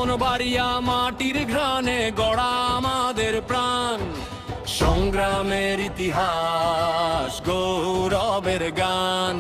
ব্রাহ্মণবাড়িয়া মাটির ঘ্রাণে গড়া আমাদের প্রাণ, সংগ্রামের ইতিহাস, গৌরবের গান।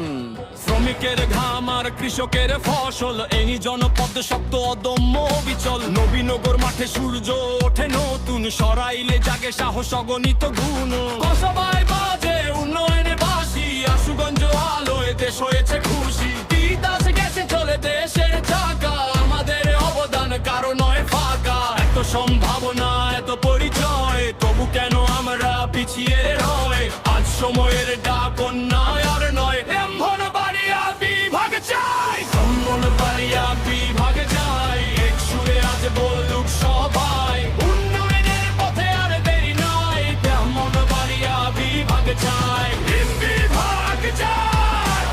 শ্রমিকের ঘাম আর কৃষকের ফসল, এই জনপদ শক্ত অদম্য বিচল। নবীনগর মাঠে সূর্য ওঠে নতুন, সরাইলে জাগে সাহস অগণিত গুণ। কসবায় বাজে উন্নয়নে বাসি, আশুগঞ্জ আলোয় দেশ হয়েছে খুশি। তিতাস গেছে চলে দেশের চাকা, আমাদের অবদান কারো নয় ফাঁকা। এত সম্ভাবনা এত পরিচয়, তবু কেন আমরা পিছিয়ে রয়? আজ সময়ের ডাক অন্যায় আর নয়, ব্রাহ্মণবাড়িয়া বিভাগ চাই, ব্রাহ্মণবাড়িয়া বিভাগ চাই। এক সুরে আজ বলুক সবাই, উন্নয়নের পথে আর দেরি নয়, ব্রাহ্মণবাড়িয়া বিভাগ চাই। বিভাগ চাই,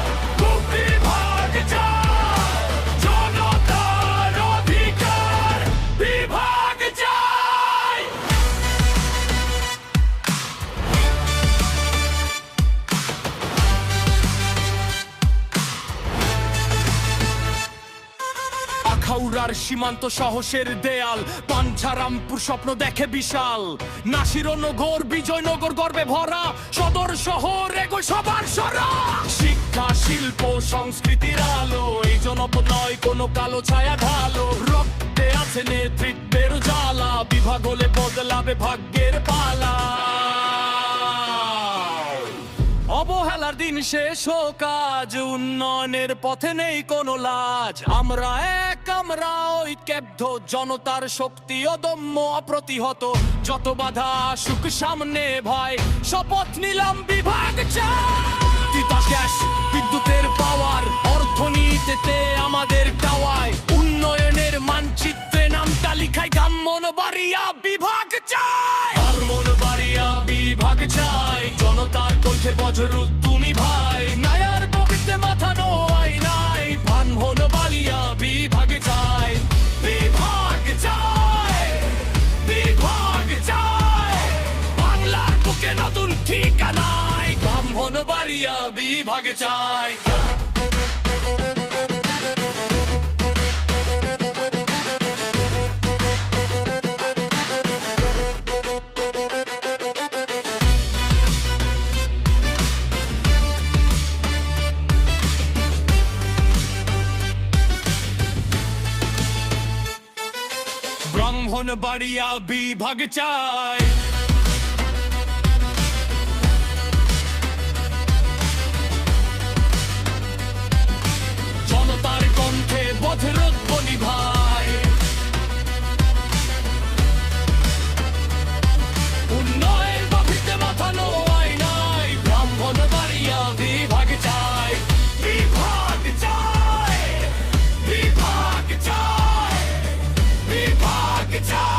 বিভাগ চাই, জনতার অধিকার বিভাগ চাই। আখাউড়ার সীমান্ত সাহসের দেয়াল, পাঞ্ছারামপুর স্বপ্ন দেখে বিশাল। নাসিরনগর বিজয়নগর গর্বে ভরা, সদর শহর এগোয় সবার সরা। শিক্ষা শিল্প সংস্কৃতির আলো, এই জনপদ নয় কোনো কালো ছায়া ঢালো। রক্তে আছে নেতৃত্বের জ্বালা, বিভাগ হলে বদলাবে ভাগ্যের পালা। অবহেলার দিন শেষ হোক আজ, উন্নয়নের পথে নেই কোনো লাজ। আমরা এক, আমরা ঐক্যবদ্ধ, জনতার শক্তি অদম্য অপ্রতিহত। যত বাধা আসুক সামনে ভয়, শপথ নিলাম বিভাগ চাই। তিতাস গ্যাস, বিদ্যুতের পাওয়ার, অর্থনীতিতে আমাদের টাওয়ায়। উন্নয়নের মানচিত্রে নাম তালিকায় ব্রাহ্মণবাড়িয়া বিভাগ চাই, ব্রাহ্মণবাড়িয়া বিভাগ চাই। জনতার কণ্ঠে বজ্র তুমি ভাই, নায়ার পকেটে মাথা নোয়াই নাই। ব্রাহ্মণবাড়িয়া বিভাগ চাই, বিভাগ চাই, বিভাগ চাই। বাংলার বুকে নতুন ঠিকানায়, ব্রাহ্মণবাড়িয়া বিভাগ চাই। ব্রাহ্মণবাড়িয়া বিভাগ চাই। জনতার কণ্ঠে বজ্রধ্বনি ভাই, উন্নয়ন বাভিতে মাথা নোয়াই নাই। ব্রাহ্মণবাড়িয়া বিভাগ চাই, বিভাগ চাই, বিভাগ চাই, বিভাগ চাই।